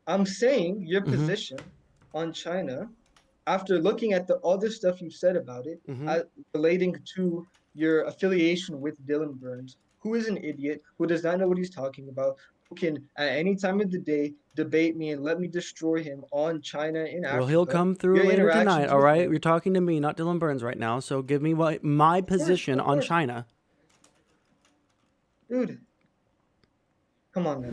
I'm saying your Mm-hmm. position on China, after looking at the other stuff you said about it, Mm-hmm. relating to your affiliation with Dylan Burns, who is an idiot, who does not know what he's talking about, who can at any time of the day debate me and let me destroy him on China in Well, he'll Africa. come through Your later tonight, interactions all with right? him, You're talking to me, not Dylan Burns right now, so give me my position of on course, China. dude, come on, man.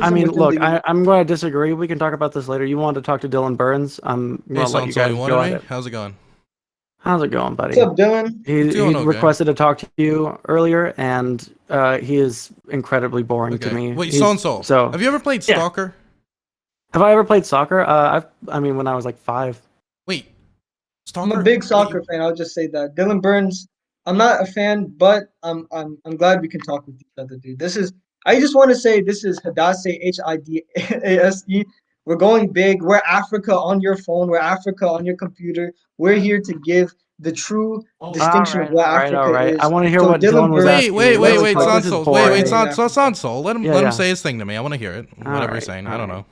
I Listen mean, within look, the I'm going to disagree. We can talk about this later. You want to talk to Dylan Burns? I'm Hey, going to let you Sondsol, you guys wanted go at me? it. How's it going? How's it going, What's buddy? up, Dylan? It's He going okay. requested to talk to you earlier, and he is incredibly boring to Okay. me. Wait, He's Sondsol, so have you ever played yeah. Stalker? Have I ever played soccer? I mean, when I was like 5. Wait, I'm a Stalker? big Wait, soccer fan. I'll just say that. Dylan Burns, I'm not a fan, but I'm glad we can talk with each other, dude. I just want to say this is Hidase Hidase. We're going big. We're Africa on your phone. We're Africa on your computer. We're here to give the true distinction of what All right, all Africa right. I is. want to hear So what Dylan Dylan was Burns, wait, asking me. wait, wait, let's wait, Like, talk this is Sondsol. Wait, wait, China boring. in Africa. Sondsol. Yeah, Let him yeah. say his thing to me. I want to hear it. All Whatever he's right, saying. all I don't right. know.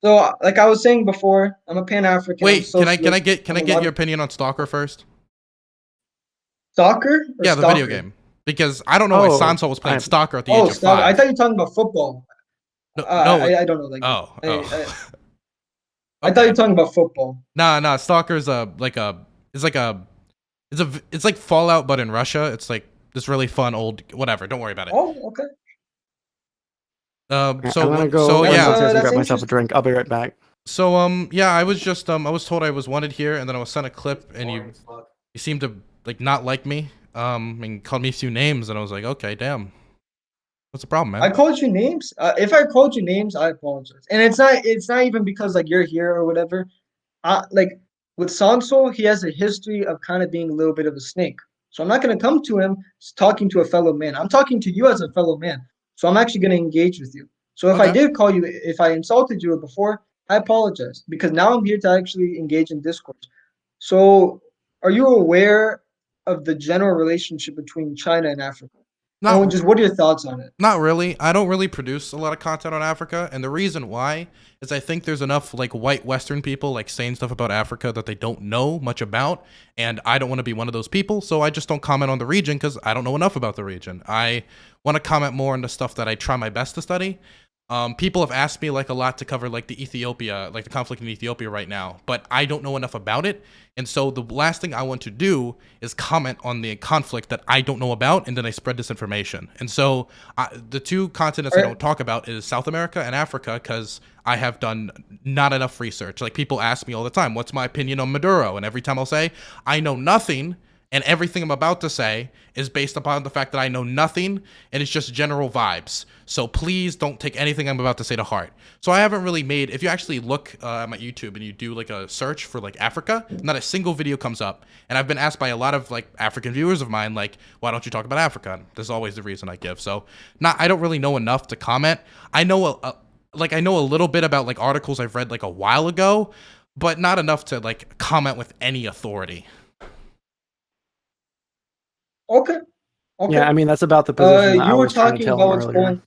So, like I was saying before, I'm a Pan-African. I'm Wait, socialist. can I'm I a get lot your of opinion on Stalker first? soccer or Yeah, the video stalker. game. Because I don't know why Oh, Sondsol was playing I Stalker at the age Oh, of soccer. I 5. thought you were talking about football. No, no. I don't know. Like, Oh, I oh. I thought you Okay. were talking about football. Nah. Stalker's it's like it's like Fallout but in Russia. It's like this really fun old whatever. Don't worry about it. Oh, okay. I'm gonna go So run yeah. downstairs and That's grab myself a interesting. drink. I'll be right back. So yeah, I was just I was told I was wanted here, and then I was sent a clip, and you seemed to like not like me, and called me a few names, and I was like, okay, damn, what's the problem, I man? called you names. If I called you names, I apologize. And it's not even because like you're here or whatever. Like with Sondsol, he has a history of kind of being a little bit of a snake. So I'm not gonna come to him talking to a fellow man. I'm talking to you as a fellow man. So I'm actually gonna engage with you. So if I Okay. did call you, if I insulted you before, I apologize because now I'm here to actually engage in discourse. So are you aware of the general relationship between China and Africa? And Not just what are your thoughts on it? Not really. I don't really produce a lot of content on Africa, and the reason why is I think there's enough like white Western people like saying stuff about Africa that they don't know much about, and I don't want to be one of those people, so I just don't comment on the region because I don't know enough about the region. I want to comment more on the stuff that I try my best to study. People have asked me like a lot to cover like the conflict in Ethiopia right now, but I don't know enough about it. And so the last thing I want to do is comment on the conflict that I don't know about, and then I spread disinformation. And so the two continents I Are, don't talk about is South America and Africa because I have done not enough research. Like people ask me all the time, what's my opinion on Maduro? And every time I'll say, I know nothing, and everything I'm about to say is based upon the fact that I know nothing and it's just general vibes. So please don't take anything I'm about to say to heart. So I haven't really made, if you actually look at my YouTube and you do like a search for like Africa, not a single video comes up. And I've been asked by a lot of like African viewers of mine, like, why don't you talk about Africa? And there's always the reason I give. So I don't really know enough to comment. I know I know a little bit about like articles I've read like a while ago, but not enough to like comment with any authority. okay, okay. Yeah, I mean that's about the position that I You were was trying to talking tell about him what's earlier. going.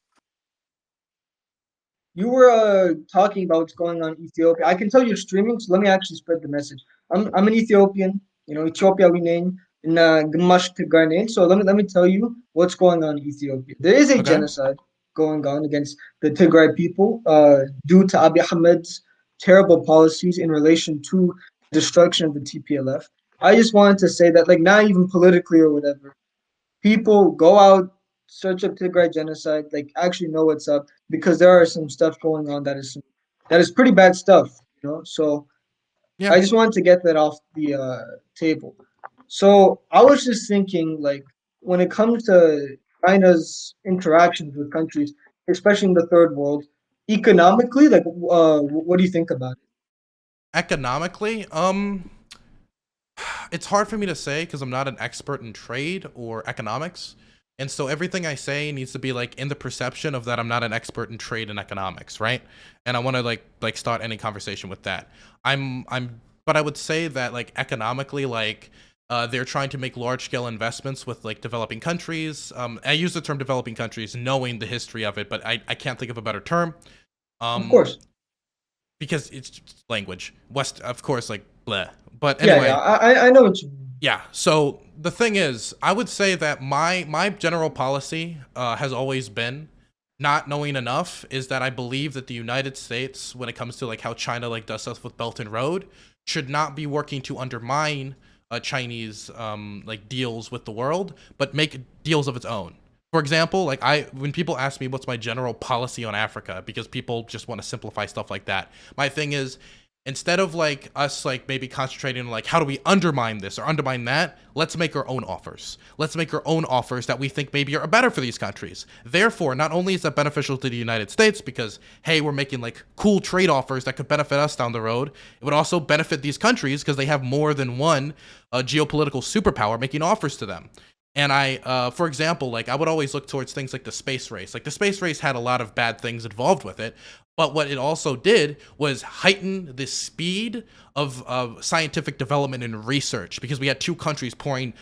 You were talking about what's going on in Ethiopia. I can tell you're streaming, so let me actually spread the message. I'm an Ethiopian. You know, Ethiopia we name in Gamash Tigray. So let me tell you what's going on in Ethiopia. There is a Okay? genocide going on against the Tigray people due to Abiy Ahmed's terrible policies in relation to destruction of the TPLF. I just wanted to say that, like, not even politically or whatever, people go out, search up Tigray genocide, like actually know what's up because there are some stuff going on that is pretty bad stuff, you know. So Yeah. I just wanted to get that off the table. So I was just thinking, like, when it comes to China's interactions with countries, especially in the third world, economically, like, what do you think about it? Economically, it's hard for me to say because I'm not an expert in trade or economics. And so everything I say needs to be like in the perception of that I'm not an expert in trade and economics, right? And I want to like start any conversation with that. But I would say that like economically, like They're trying to make large-scale investments with like developing countries. I use the term developing countries knowing the history of it, but I can't think of a better term. Of course. Because it's just language. West, of course, like bleh. But Yeah, anyway, yeah, I know what you mean. yeah. So the thing is, I would say that my general policy has always been, not knowing enough, is that I believe that the United States, when it comes to like how China like does stuff with Belt and Road, should not be working to undermine Chinese like deals with the world, but make deals of its own. For example, like when people ask me what's my general policy on Africa, because people just want to simplify stuff like that, my thing is, instead of like us like maybe concentrating on like how do we undermine this or undermine that, let's make our own offers. Let's make our own offers that we think maybe are better for these countries. Therefore, not only is that beneficial to the United States because, hey, we're making like cool trade offers that could benefit us down the road, it would also benefit these countries because they have more than one geopolitical superpower making offers to them. And for example, like I would always look towards things like the space race. Like the space race had a lot of bad things involved with it, but what it also did was heighten the speed of scientific development and research, because we had two countries pouring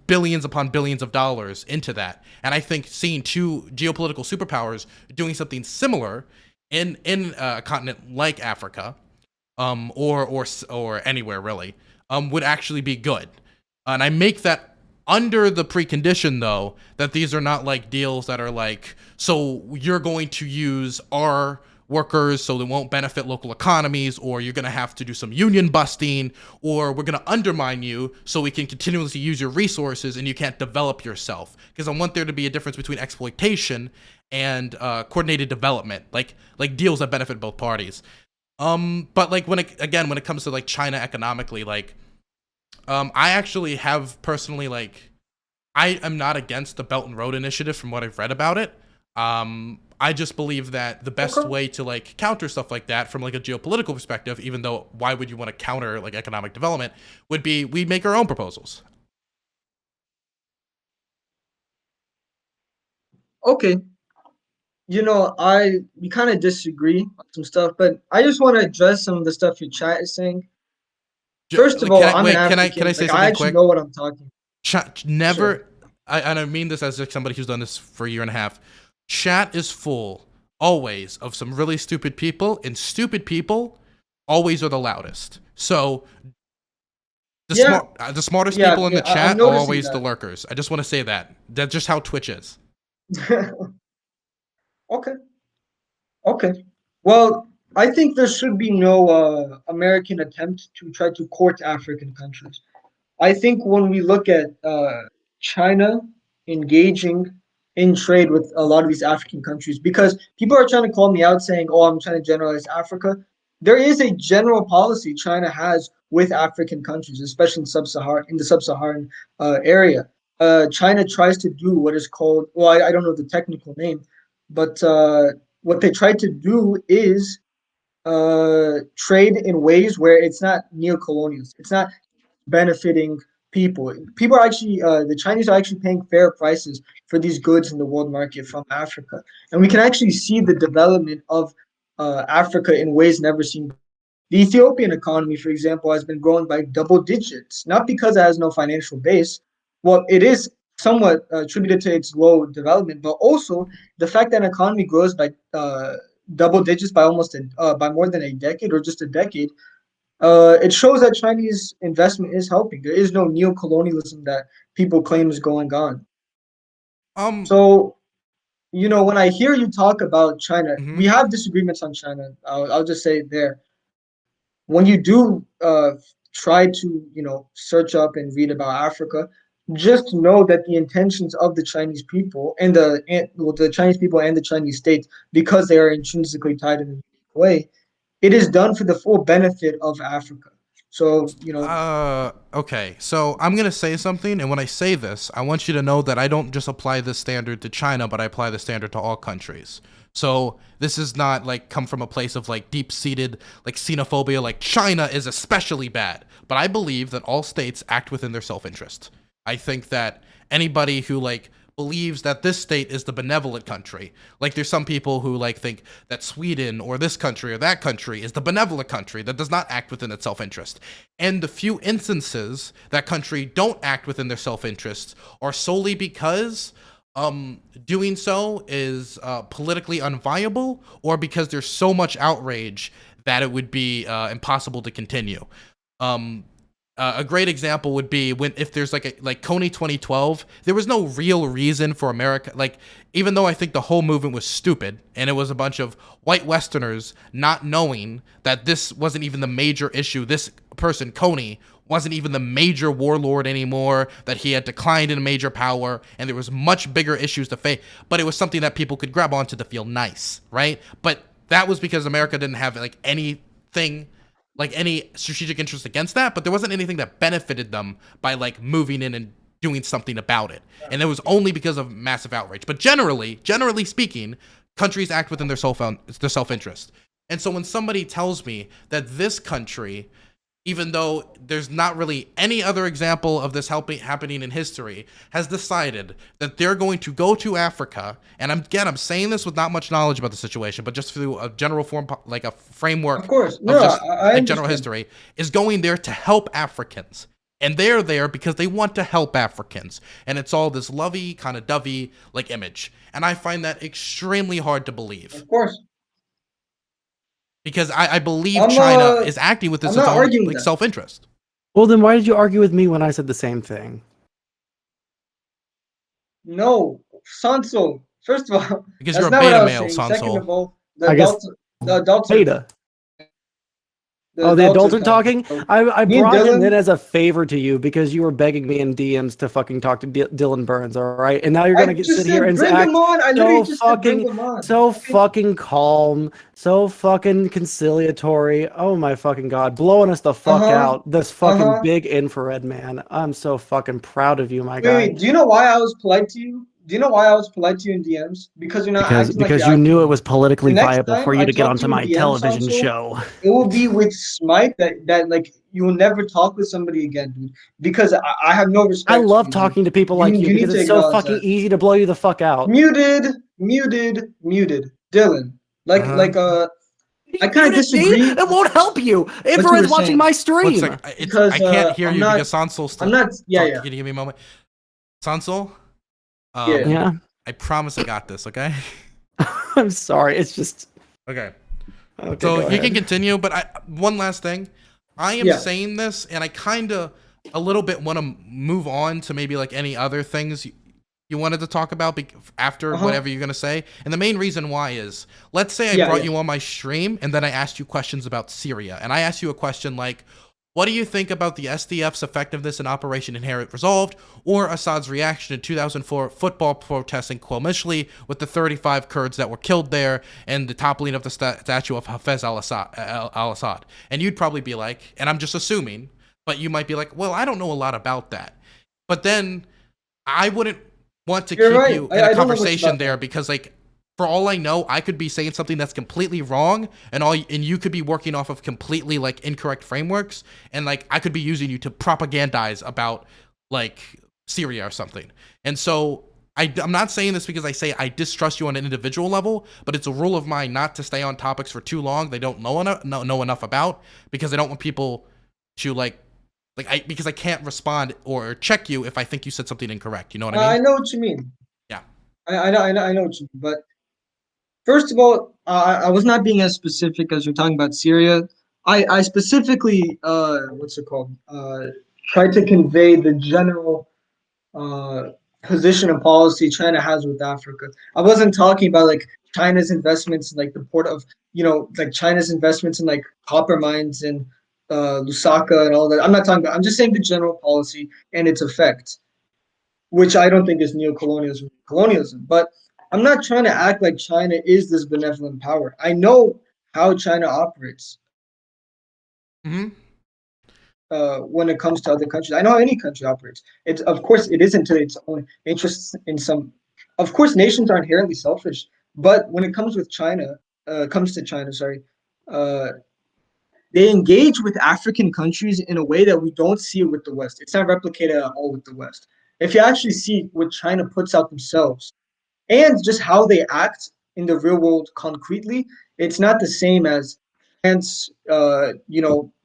billions upon billions of dollars into that. And I think seeing two geopolitical superpowers doing something similar in a continent like Africa, or anywhere really, would actually be good. And I make that under the precondition, though, that these are not like deals that are like, so you're going to use our workers so they won't benefit local economies, or you're going to have to do some union busting, or we're going to undermine you so we can continuously use your resources and you can't develop yourself. Because I want there to be a difference between exploitation and coordinated development, like deals that benefit both parties. But like when it comes to like China economically, like I actually have personally, like, I am not against the Belt and Road Initiative from what I've read about it. I just believe that the best way to like counter stuff like that from like a geopolitical perspective, even though why would you want to counter like economic development, would be we make our own proposals. Okay. We kind of disagree on some stuff, but I just want to address some of the stuff your chat is saying. First of Like, all, I'm an can African. I say Like, I something actually quick? know what I'm talking. Never, Sure. and I mean this as like somebody who's done this for a year and a half. Chat is full always of some really stupid people, and stupid people always are the loudest. So Yeah, the smartest yeah, people in yeah. the I'm chat are noticing always the lurkers. I just want to say that. That's just how Twitch is. that. Okay. Okay. Well, I think there should be no American attempt to try to court African countries. I think when we look at China engaging in trade with a lot of these African countries, because people are trying to call me out saying, "Oh, I'm trying to generalize Africa." There is a general policy China has with African countries, especially in the sub-Saharan area. China tries to do what is called, well, I don't know the technical name, but what they try to do is trade in ways where it's not neo-colonial. It's not benefiting people. People are actually the Chinese are actually paying fair prices for these goods in the world market from Africa, and we can actually see the development of Africa in ways never seen. The Ethiopian economy, for example, has been growing by double digits, not because it has no financial base. Well, it is somewhat attributed to its low development, but also the fact that an economy grows by double digits by by more than a decade or just a decade. It shows that Chinese investment is helping. There is no neo-colonialism that people claim is going on. Um. So, when I hear you talk about China, we Mhm. have disagreements on China. I'll just say it there. When you do try to, search up and read about Africa, just know that the intentions of the Chinese people the Chinese people and the Chinese state, because they are intrinsically tied in a way, it is done for the full benefit of Africa. So, Okay, so I'm gonna say something, and when I say this, I want you to know that I don't just apply this standard to China, but I apply the standard to all countries. So this is not like come from a place of like deep-seated like xenophobia, like China is especially bad. But I believe that all states act within their self-interest. I think that anybody who like believes that this state is the benevolent country. Like there's some people who like think that Sweden or this country or that country is the benevolent country that does not act within its self-interest. And the few instances that country don't act within their self-interests are solely because doing so is politically unviable, or because there's so much outrage that it would be impossible to continue. A great example would be if there's like Coney 2012, there was no real reason for America, like, even though I think the whole movement was stupid and it was a bunch of white Westerners not knowing that this wasn't even the major issue. This person, Coney, wasn't even the major warlord anymore, that he had declined in major power, and there was much bigger issues to face, but it was something that people could grab onto to feel nice, right? But that was because America didn't have like anything, like any strategic interest against that, but there wasn't anything that benefited them by like moving in and doing something about it. And it was only because of massive outrage. But generally speaking, countries act within their self-interest. And so when somebody tells me that this country, even though there's not really any other example of this happening in history, has decided that they're going to go to Africa, and I'm saying this with not much knowledge about the situation, but just through a general form, like a framework Of course, of just I like general understand. history, is going there to help Africans. And they're there because they want to help Africans. And it's all this lovey, kind of dovey like image. And I find that extremely hard to believe. Of course. Because I believe I'm, China is acting with I'm its not own arguing like that. self-interest. Well, then why did you argue with me when I said the same thing? No, Sondsol. First of all, Because that's you're a not what beta I was male, saying. Second Sondsol. of all, I guess the adults are beta. Oh, the adults are talking? I Me and brought him Dylan- in as a favor to you because you were begging me in DMs to fucking talk to Dylan Burns, all right? And now you're going to sit here and bring act him on. I so literally just said bring fucking, him on. so Okay. fucking calm, so fucking conciliatory. Oh my fucking God. Blowing us the fuck out. This fucking big infrared man. I'm so fucking proud of you, my guy. Wait, do you know why I was polite to you? Do you know why I was polite to you in DMs? Because you're not acting like Because you're you knew acting. it was politically The next viable time for you I to get talk onto to you in my DMs, television Sondsol, show. It will be with Smite that like you will never talk with somebody again, dude. Because I have no respect. I love for you, talking dude. to people like you need because to it's so acknowledge fucking that. easy to blow you the fuck out. Muted. Dylan. I kind of disagree. It won't help you. Infrared's watching saying. my What's stream. like, Because, I can't hear I'm you not- because Sonsol's still. I'm not. Yeah, Talk, yeah. Can you give me a moment? Sondsol? Yeah. I promise I got this, okay? I'm sorry. It's just. Okay. Okay, So go you ahead. can continue, but one last thing. I am Yeah. saying this, and I kind of a little bit want to move on to maybe like any other things you wanted to talk about after whatever you're going to say. And the main reason why is, let's say I brought you on my stream, and then I asked you questions about Syria. And I asked you a question like, what do you think about the SDF's effectiveness in Operation Inherent Resolved, or Assad's reaction in 2004 football protests in Qomishli with the 35 Kurds that were killed there and the toppling of the statue of Hafez al-Assad? And you'd probably be like, and I'm just assuming, but you might be like, well, I don't know a lot about that. But then I wouldn't want to keep you in a conversation there because, like, for all I know, I could be saying something that's completely wrong, and you could be working off of completely like incorrect frameworks, and like I could be using you to propagandize about like Syria or something. And so I'm not saying this because I say I distrust you on an individual level, but it's a rule of mine not to stay on topics for too long they don't know enough about, because I don't want people to because I can't respond or check you if I think you said something incorrect. You know what I mean? I know what you mean. Yeah. I know what you mean, but first of all, I was not being as specific as you're talking about Syria. I specifically, what's it called? Tried to convey the general position and policy China has with Africa. I wasn't talking about like China's investments in like the port of, like China's investments in like copper mines in Lusaka and all that. I'm not talking about. I'm just saying the general policy and its effect, which I don't think is colonialism. But I'm not trying to act like China is this benevolent power. I know how China operates. When it comes to other countries, I know how any country operates. Of course it isn't to its own interests in some. Of course, nations are inherently selfish, but when it comes to China, they engage with African countries in a way that we don't see it with the West. It's not replicated at all with the West. if you actually see what China puts out themselves and just how they act in the real world concretely, it's not the same as France,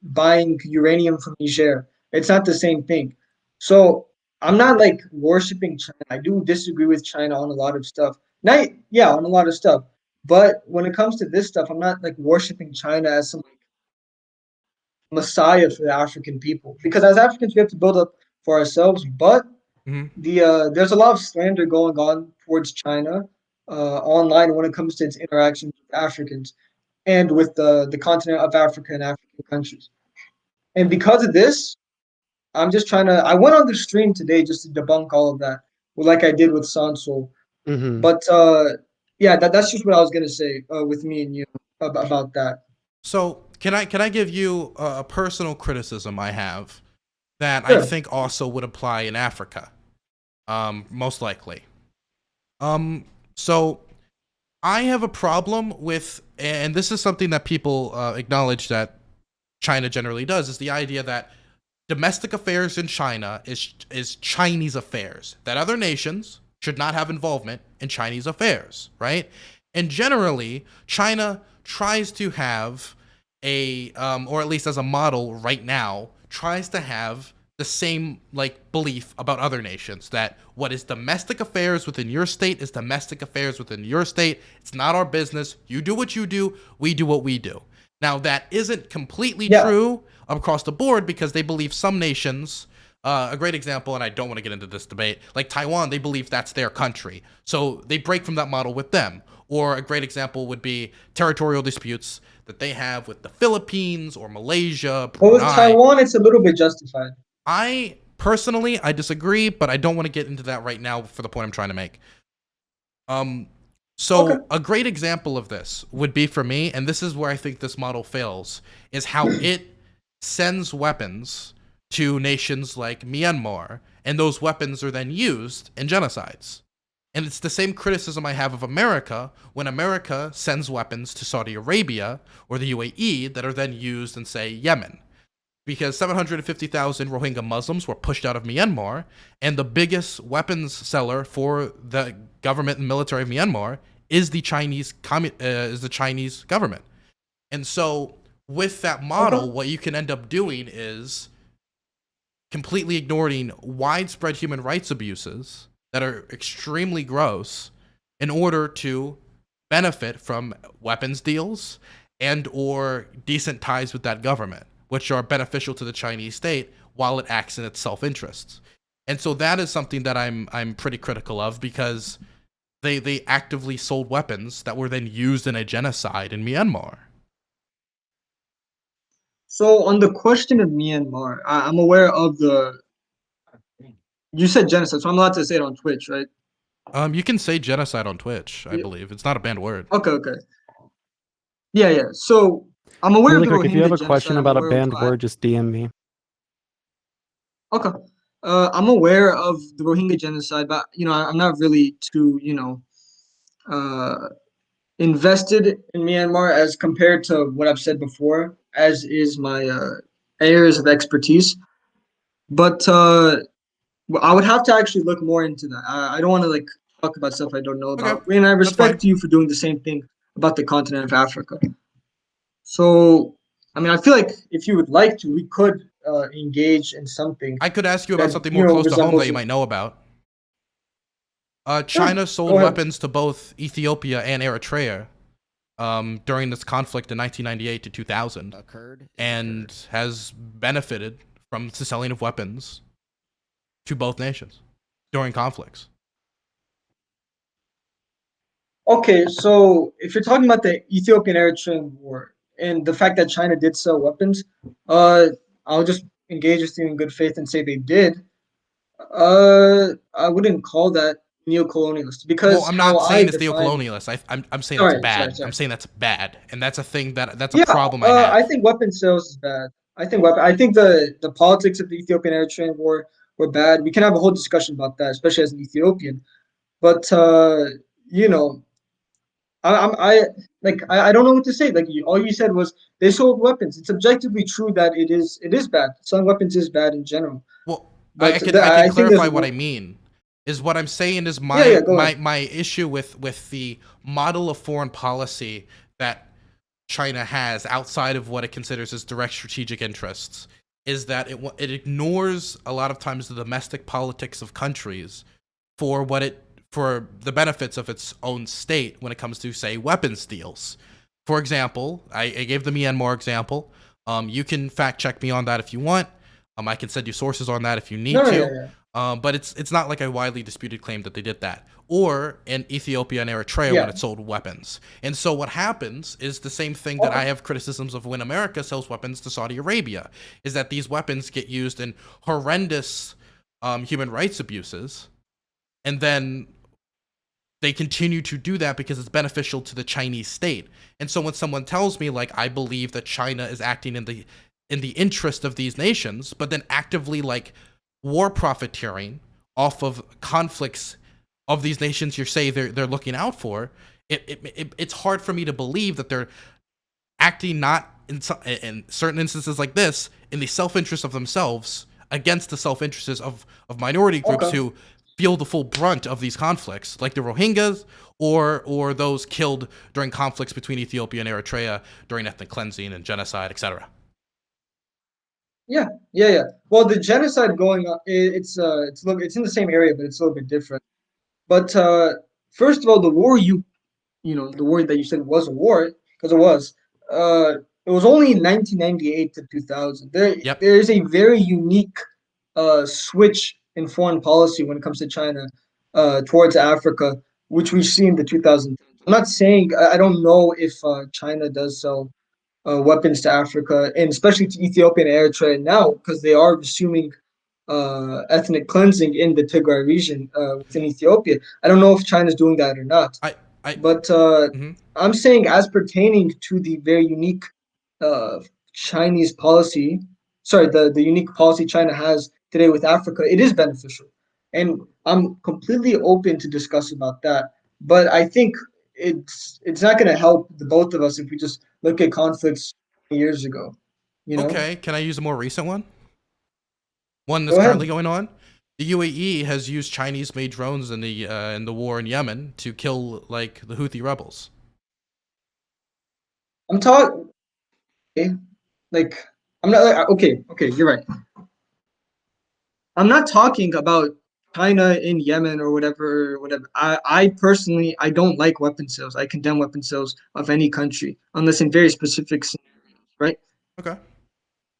buying uranium from Niger. It's not the same thing. So I'm not like worshiping China. I do disagree with China on a lot of stuff. Not, yeah, on a lot of stuff. But when it comes to this stuff, I'm not like worshiping China as some like messiah for the African people. Because as Africans, we have to build up for ourselves. But Hmm. there's a lot of slander going on towards China online when it comes to its interactions with Africans and with the continent of Africa and African countries. And because of this, I'm just trying to. I went on the stream today just to debunk all of that, like I did with Sondsol. Mm-hmm. But yeah, that's just what I was gonna say with me and you about that. So can I give you a personal criticism I have that I Sure. think also would apply in Africa, most likely. So I have a problem with, and this is something that people acknowledge that China generally does, is the idea that domestic affairs in China is Chinese affairs. That other nations should not have involvement in Chinese affairs, right? And generally, China tries to have or at least as a model right now, tries to have the same like belief about other nations, that what is domestic affairs within your state is domestic affairs within your state. It's not our business. You do what you do, we do what we do. Now that isn't completely Yeah. true across the board, because they believe some nations, a great example, and I don't want to get into this debate, like Taiwan, they believe that's their country, so they break from that model with them. Or a great example would be territorial disputes that they have with the Philippines or Malaysia, But with Brunei. Taiwan, it's a little bit justified. I personally, I disagree, but I don't want to get into that right now for the point I'm trying to make. Um, Okay. so a great example of this would be for me, and this is where I think this model fails, is how it sends weapons to nations like Myanmar, and those weapons are then used in genocides. And it's the same criticism I have of America when America sends weapons to Saudi Arabia or the UAE that are then used in, say, Yemen. Because 750,000 Rohingya Muslims were pushed out of Myanmar, and the biggest weapons seller for the government and military of Myanmar is the Chinese government. And so, with that Okay. model, what you can end up doing is completely ignoring widespread human rights abuses that are extremely gross in order to benefit from weapons deals and or decent ties with that government, which are beneficial to the Chinese state while it acts in its self-interests. And so that is something that I'm pretty critical of, because they actively sold weapons that were then used in a genocide in Myanmar. So on the question of Myanmar, I'm aware of the. You said genocide, so I'm allowed to say it on Twitch, right? You can say genocide on Twitch, I Yeah. believe. It's not a banned word. Okay. Okay. Yeah. Yeah. So I'm aware of Really the quick, if you have Rohingya a question genocide. I'm about a aware of. banned word, just DM me. Okay. I'm aware of the Rohingya genocide, but I'm not really too uh, invested in Myanmar as compared to what I've said before, as is my areas of expertise. But I would have to actually look more into that. I don't want to like talk about stuff I don't know Okay, about. And I that's fine. respect you for doing the same thing about the continent of Africa. So, I mean, I feel like if you would like to, we could engage in something I could ask you about that something more close to home that resembles you it. might know about. Sure, China sold go ahead. weapons to both Ethiopia and Eritrea during this conflict in 1998 to 2000, and has benefited from the selling of weapons to both nations during conflicts. Okay, so if you're talking about the Ethiopian Eritrean War and the fact that China did sell weapons, uh, I'll just engage with you in good faith and say they did. I wouldn't call that neo-colonialist Well, because I'm how not I saying it's define. neo-colonialist. I'm saying that's Sorry, sorry, bad. I'm sorry. saying that's bad, and that's a thing that's a Yeah, problem I have. I think weapon sales is bad. I think the politics of the Ethiopian Eritrean War were bad. We can have a whole discussion about that, especially as an Ethiopian. But you know, I don't know what to say. Like all you said was they sold weapons. It's objectively true that it is bad. Selling weapons is bad in general. Well, I But can I can I think there's clarify what I mean. Is what I'm saying is yeah, go ahead. my issue with the model of foreign policy that China has outside of what it considers as direct strategic interests is that it ignores a lot of times the domestic politics of countries for for the benefits of its own state when it comes to, say, weapons deals. For example, I gave the Myanmar example. You can fact check me on that if you want. I can send you sources on that if you need No, yeah, to. yeah. But it's not like a widely disputed claim that they did that. Or in Ethiopia and Eritrea when Yeah. it sold weapons. And so what happens is the same thing that I Okay. have criticisms of when America sells weapons to Saudi Arabia, is that these weapons get used in horrendous human rights abuses, and then they continue to do that because it's beneficial to the Chinese state. And so when someone tells me, like, I believe that China is acting in the interest of these nations, but then actively, like, war profiteering off of conflicts of these nations you say they're looking out for, it's hard for me to believe that they're acting not in certain instances like this in the self-interest of themselves against the self-interests of minority groups Okay. who feel the full brunt of these conflicts, like the Rohingyas or those killed during conflicts between Ethiopia and Eritrea during ethnic cleansing and genocide, etc. Yeah, yeah, yeah. Well, the genocide going on, it's in the same area, but it's a little bit different. But first of all, the war the war that you said was a war, because it was only in 1998 to 2000. Yep. There is a very unique switch in foreign policy when it comes to China towards Africa, which we see in the 2010s. I'm not saying I don't know if China does sell weapons to Africa, and especially to Ethiopia and Eritrea now, because they are resuming ethnic cleansing in the Tigray region within Ethiopia. I don't know if China's doing that or not, I I but mhm. I'm saying as pertaining to the very unique uh, Chinese policy, sorry, the unique policy China has today with Africa, it is beneficial, and I'm completely open to discuss about that. But I think it's not going to help the both of us if we just look at conflicts years ago. You know, Okay, can I use a more recent one? One that's go currently ahead. going on. The UAE has used Chinese-made drones in the war in Yemen to kill, like, the Houthi rebels. I'm talking like I'm not like okay, you're right. I'm not talking about China in Yemen or whatever. I personally I don't like weapon sales. I condemn weapon sales of any country unless in very specific scenarios, right? Okay.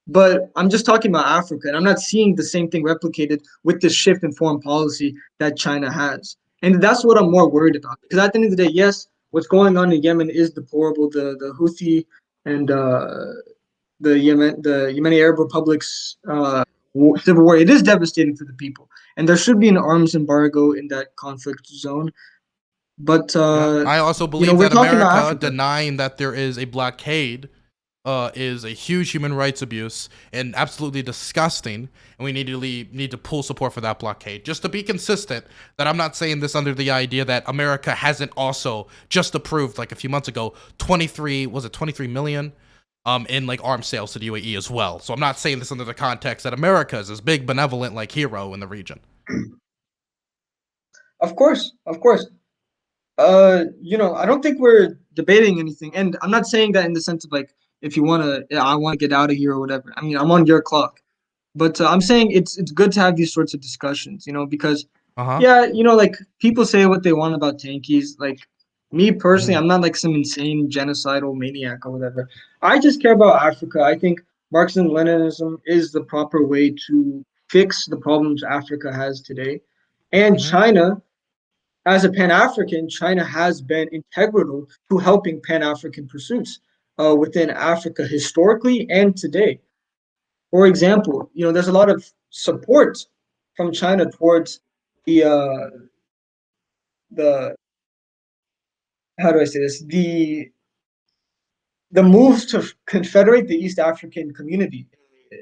But I'm just talking about Africa, and I'm not seeing the same thing replicated with the shift in foreign policy that China has. And that's what I'm more worried about. Because at the end of the day, yes, what's going on in Yemen is deplorable. The Houthi and the Yemeni Arab Republic's civil war. It is devastating for the people, and there should be an arms embargo in that conflict zone. But Yeah. I also believe we're that talking about America Africa. denying that there is a blockade is a huge human rights abuse and absolutely disgusting. And we need to pull support for that blockade. Just to be consistent, that I'm not saying this under the idea that America hasn't also just approved, like a few months ago, 23 million in, like, arms sales to the UAE as well. So I'm not saying this under the context that America is this big benevolent, like, hero in the region. Of course, of course. I don't think we're debating anything, and I'm not saying that in the sense of like if you wanna, yeah, I want to get out of here or whatever. I mean, I'm on your clock, but I'm saying it's good to have these sorts of discussions, because Uh-huh. yeah, like people say what they want about tankies. Like me personally, Mhm. I'm not like some insane genocidal maniac or whatever. I just care about Africa. I think Marxism Leninism is the proper way to fix the problems Africa has today, and Mhm. China as a Pan-African, China has been integral to helping Pan-African pursuits within Africa historically and today. For example, there's a lot of support from China towards the the how do I say this the moves to confederate the East African community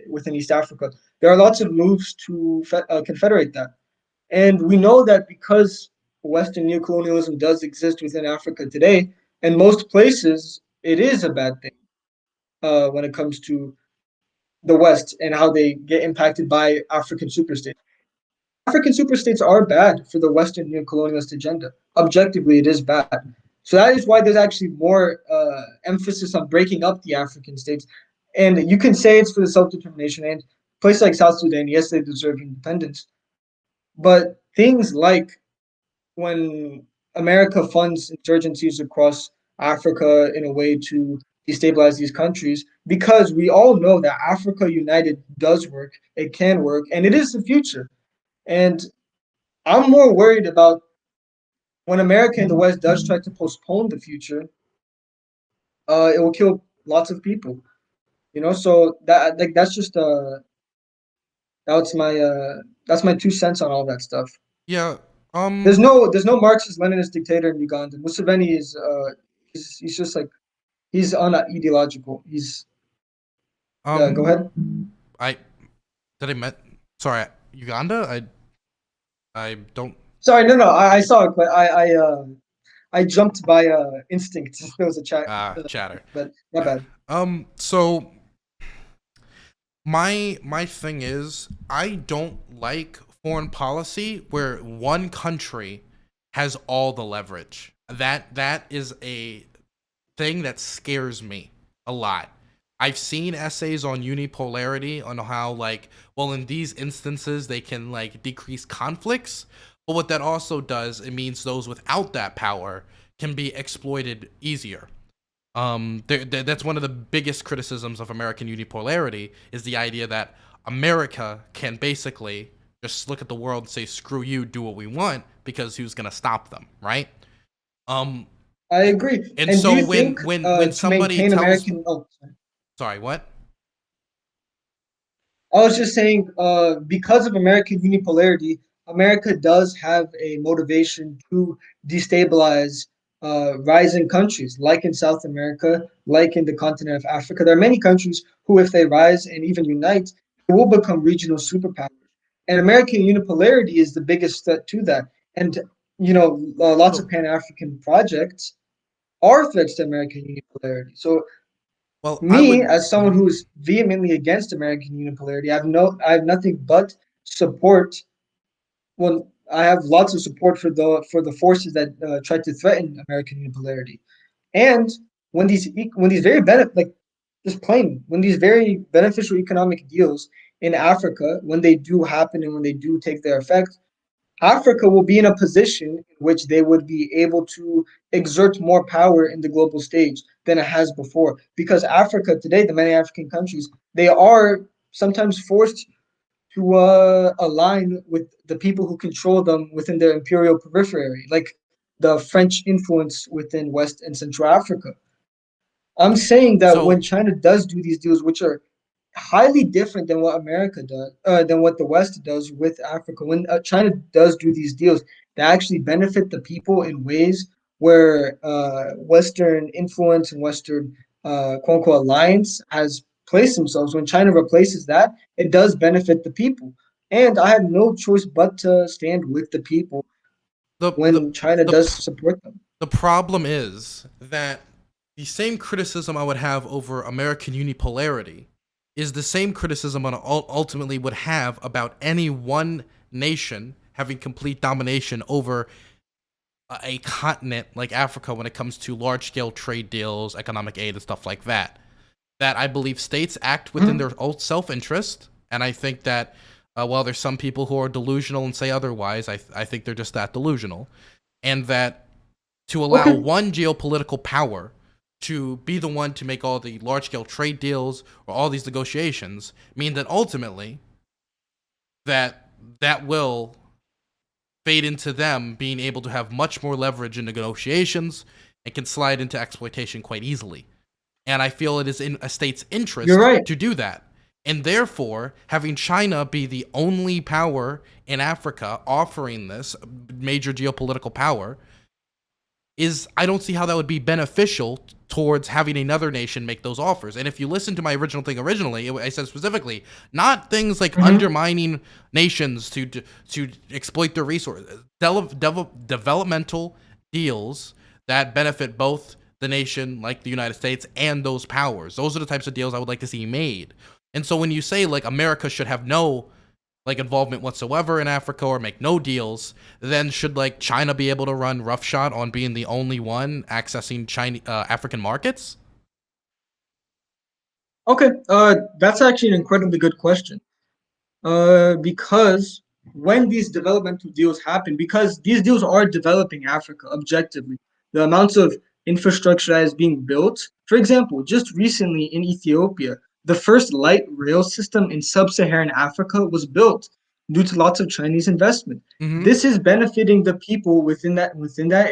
within East Africa. There are lots of moves to confederate that. And we know that because Western neocolonialism does exist within Africa today, in most places, it is a bad thing when it comes to the West and how they get impacted by African superstates. African superstates are bad for the Western neocolonialist agenda. Objectively, it is bad. So that is why there's actually more emphasis on breaking up the African states. And you can say it's for the self-determination, and places like South Sudan, yes, they deserve independence. But things like when America funds insurgencies across Africa in a way to destabilize these countries, because we all know that Africa United does work, it can work, and it is the future. And I'm more worried about when America and the West does try to postpone the future, it will kill lots of people. So that like that's my 2 cents on all that stuff. Yeah. There's no Marxist Leninist dictator in Uganda. Museveni is he's just like he's unideological. He's go Um. ahead. I did I met. Sorry, Uganda. I don't. Sorry, no, I saw it, but I jumped by instinct. There was a chat, Chatter. but my bad. So my thing is, I don't like foreign policy where one country has all the leverage. That is a thing that scares me a lot. I've seen essays on unipolarity, on how, like, well, in these instances they can, like, decrease conflicts, but what that also does, it means those without that power can be exploited easier. That's one of the biggest criticisms of American unipolarity, is the idea that America can basically just look at the world and say, screw you, do what we want, because who's gonna stop them, right? I agree. And And do so you when think when to somebody maintain tells, American? Oh, sorry. sorry, what? I was just saying, because of American unipolarity, America does have a motivation to destabilize rising countries, like in South America, like in the continent of Africa. There are many countries who, if they rise and even unite, will become regional superpowers. And American unipolarity is the biggest threat to that. And lots of So, Pan-African projects are threats to American unipolarity. So well, I me, would. as someone Mhm. who's vehemently against American unipolarity, I have nothing but support. Well, I have lots of support for the forces that try to threaten American unipolarity. And when these very like just plain, when these very beneficial economic deals in Africa, when they do happen and when they do take their effect, Africa will be in a position in which they would be able to exert more power in the global stage than it has before. Because Africa today, the many African countries, they are sometimes forced to align with the people who control them within their imperial periphery, like the French influence within West and Central Africa. I'm saying that when So, China does do these deals, which are highly different than what America does, than what the West does with Africa. When China does do these deals, they actually benefit the people in ways where Western influence and Western quote unquote alliance has placed themselves. When China replaces that, it does benefit the people. And I have no choice but to stand with the people the the when China the does support them. the problem is that the same criticism I would have over American unipolarity is the same criticism I ultimately would have about any one nation having complete domination over a continent like Africa when it comes to large scale trade deals, economic aid, and stuff like that. That I believe states act within Mhm. their own self interest. And I think that while there's some people who are delusional and say otherwise, I think they're just that delusional. And that to allow Okay. one geopolitical power to be the one to make all the large scale trade deals or all these negotiations mean that ultimately that will fade into them being able to have much more leverage in negotiations and can slide into exploitation quite easily. And I feel it is in a state's You're interest right. to do that. And therefore, having China be the only power in Africa offering this major geopolitical power is, I don't see how that would be beneficial towards having another nation make those offers. And if you listen to my original thing originally, I said specifically not things like Mhm. undermining nations to exploit their resources, developmental deals that benefit both the nation like the United States and those powers. Those are the types of deals I would like to see made. And so when you say like America should have no like involvement whatsoever in Africa or make no deals, then should like China be able to run roughshod on being the only one accessing African markets? Okay, that's actually an incredibly good question. Because when these developmental deals happen, because these deals are developing Africa objectively, the amounts of infrastructure that is being built. For example, just recently in Ethiopia, the first light rail system in sub-Saharan Africa was built due to lots of Chinese investment. Mm-hmm. This is benefiting the people within that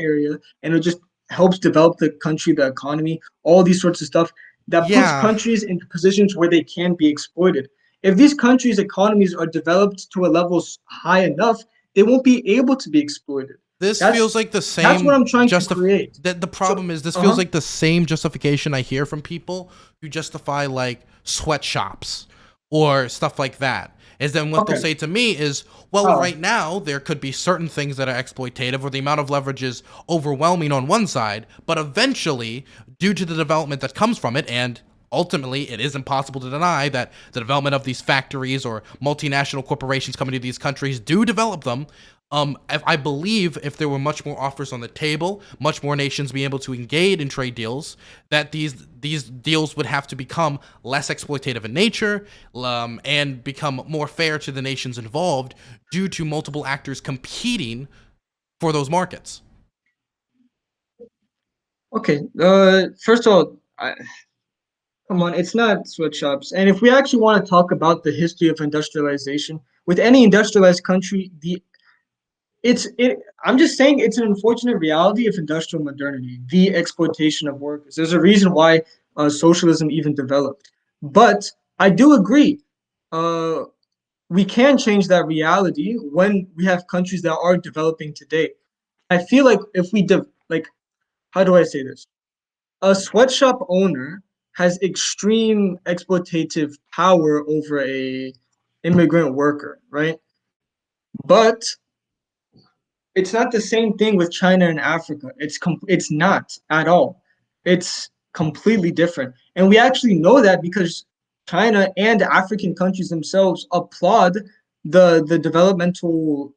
area, and it just helps develop the country, the economy, all these sorts of stuff that puts Yeah. countries into positions where they can be exploited. If these countries' economies are developed to a level high enough, they won't be able to be exploited. This That's feels like the that's what same I'm trying to create. the So, problem is this feels uh-huh. like the same justification I hear from people who justify like sweatshops or stuff like that. Is then what they'll Okay. say to me is, well, How? right now there could be certain things that are exploitative or the amount of leverage is overwhelming on one side, but eventually, due to the development that comes from it, and ultimately it is impossible to deny that the development of these factories or multinational corporations coming to these countries do develop them. I believe if there were much more offers on the table, much more nations being able to engage in trade deals, that these deals would have to become less exploitative in nature, and become more fair to the nations involved due to multiple actors competing for those markets. Okay. First of all, come on, it's not sweatshops. And if we actually want to talk about the history of industrialization, with any industrialized country, I'm just saying it's an unfortunate reality of industrial modernity, the exploitation of workers. There's a reason why socialism even developed. But I do agree. Uh, we can change that reality when we have countries that are developing today. I feel like if we like, how do I say this? A sweatshop owner has extreme exploitative power over a immigrant worker, right? But it's not the same thing with China and Africa. It's not at all. It's completely different. And we actually know that because China and African countries themselves applaud the developmental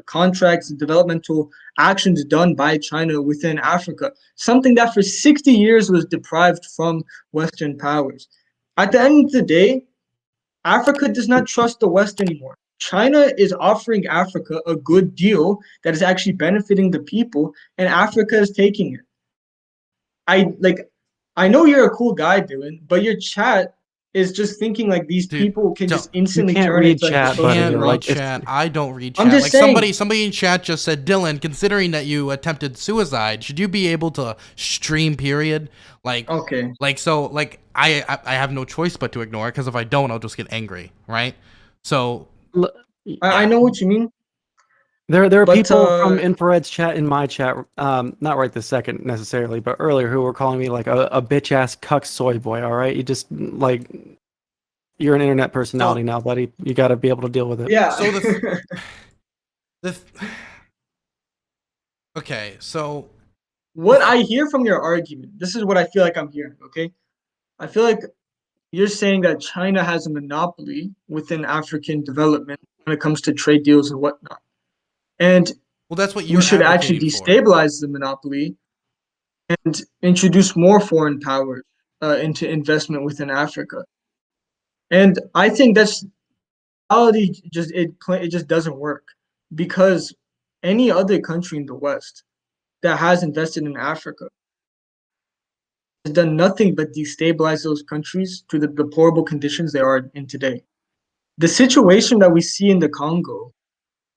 contracts, developmental actions done by China within Africa, something that for 60 years was deprived from Western powers. At the end of the day, Africa does not trust the West anymore. China is offering Africa a good deal that is actually benefiting the people, and Africa is taking it. I like, I know you're a cool guy, Dylan, but your chat is just thinking like these Dude, people can don't just You instantly can't turn read into like the chat, buddy. social can't read Like rocket. it's chat. I don't read I'm chat. just Like saying. somebody in chat just said, Dylan, considering that you attempted suicide, should you be able to stream? Period. Like, Okay, I have no choice but to ignore it because if I don't, I'll just get angry, right? So l- I yeah, know what you mean, there are but people from Infrared's chat in my chat, not right this second necessarily, but earlier who were calling me like a bitch ass cuck soy boy. All right, you just like you're an internet personality so now, buddy. You got to be able to deal with it. yeah. so the okay, so the What I hear from your argument, this is what I feel like I'm hearing, okay? I feel like you're saying that China has a monopoly within African development when it comes to trade deals and whatnot. And well, that's what we you're should actually advocating for. destabilize the monopoly and introduce more foreign powers into investment within Africa. And I think that's reality. It just doesn't work because any other country in the West that has invested in Africa has done nothing but destabilize those countries to the deplorable conditions they are in today. The situation that we see in the Congo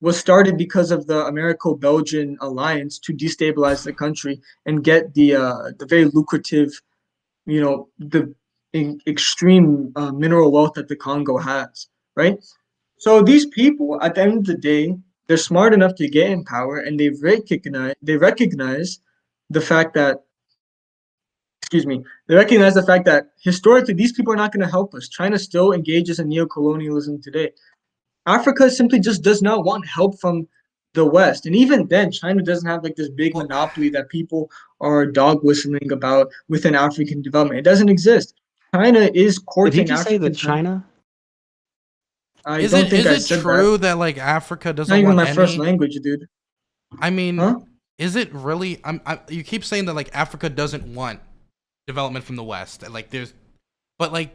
was started because of the Americo-Belgian alliance to destabilize the country and get the very lucrative, the extreme mineral wealth that the Congo has, right? So these people, at the end of the day, they're smart enough to get in power, and they recognize the fact that, excuse me, they recognize the fact that historically these people are not going to help us. China still engages in neocolonialism today. Africa simply just does not want help from the West. And even then, China doesn't have like this big Well, monopoly that people are dog whistling about within African development. It doesn't exist. China is Did he courting just say African that China? I Is don't it think is I it said true that. that like Africa It's not doesn't even want my first any? language, dude. I mean, Huh? is it really? You keep saying that like Africa doesn't want development from the West. And, like there's, but like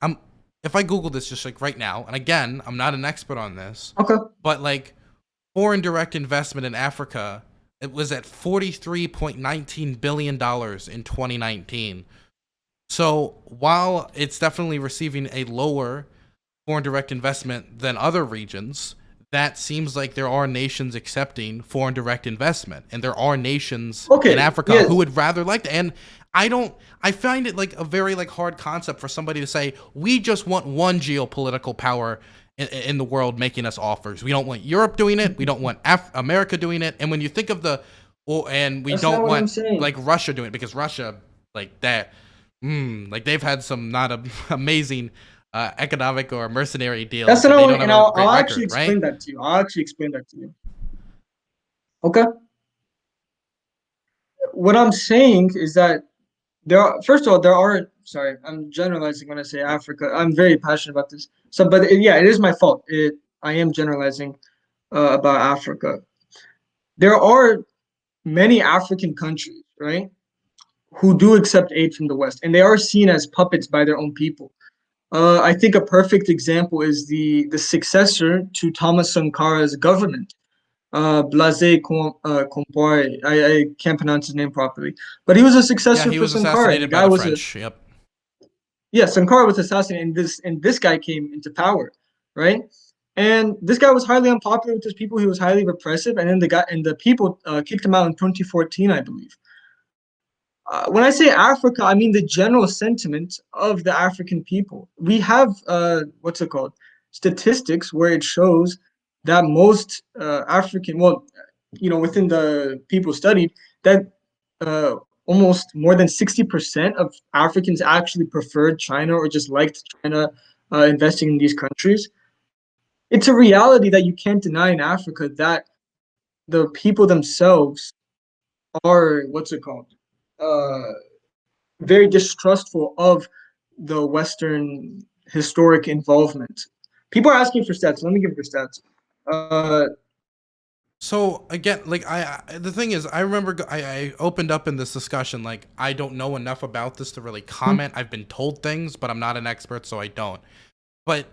I'm if I Google this just like right now, and again, I'm not an expert on this, Okay. but like foreign direct investment in Africa, it was at $43.19 billion in 2019. So while it's definitely receiving a lower foreign direct investment than other regions, that seems like there are nations accepting foreign direct investment, and there are nations in Okay. Africa who Yes. would rather like that. And I find it like a very like hard concept for somebody to say we just want one geopolitical power in the world making us offers. We don't want Europe doing it. We don't want America doing it. And when you think of and we That's not don't what I'm want saying. like Russia doing it, because Russia like that, like they've had some not amazing economic or mercenary deals, That's and not they only, don't have and a I'll great actually record, right? explain that to you. I'll actually explain that to you. Okay. What I'm saying is that first of all, sorry, I'm generalizing when I say Africa. I'm very passionate about this. So, but yeah, it is my fault. I am generalizing about Africa. There are many African countries, right, who do accept aid from the West, and they are seen as puppets by their own people. I think a perfect example is the successor to Thomas Sankara's government, Compaore. I can't pronounce his name properly, but he was a Yeah, successor he for was Sankara, and the assassinated by guy the was a French. Yep. yeah, Sankara was assassinated, and this guy came into power, right? And this guy was highly unpopular with his people. He was highly repressive, and then the people kicked him out in 2014, I believe. When I say Africa, I mean the general sentiment of the African people. We have what's it called? Statistics where it shows that most African, well, within the people studied, that uh, almost more than 60% of Africans actually preferred China or just liked China investing in these countries. It's a reality that you can't deny in Africa that the people themselves are what's it called? Uh, Very distrustful of the Western historic involvement. People are asking for stats. Let me give you the stats. Uh, So again, like the thing is, I remember I opened up in this discussion like I don't know enough about this to really comment. I've been told things, but I'm not an expert, so I don't. But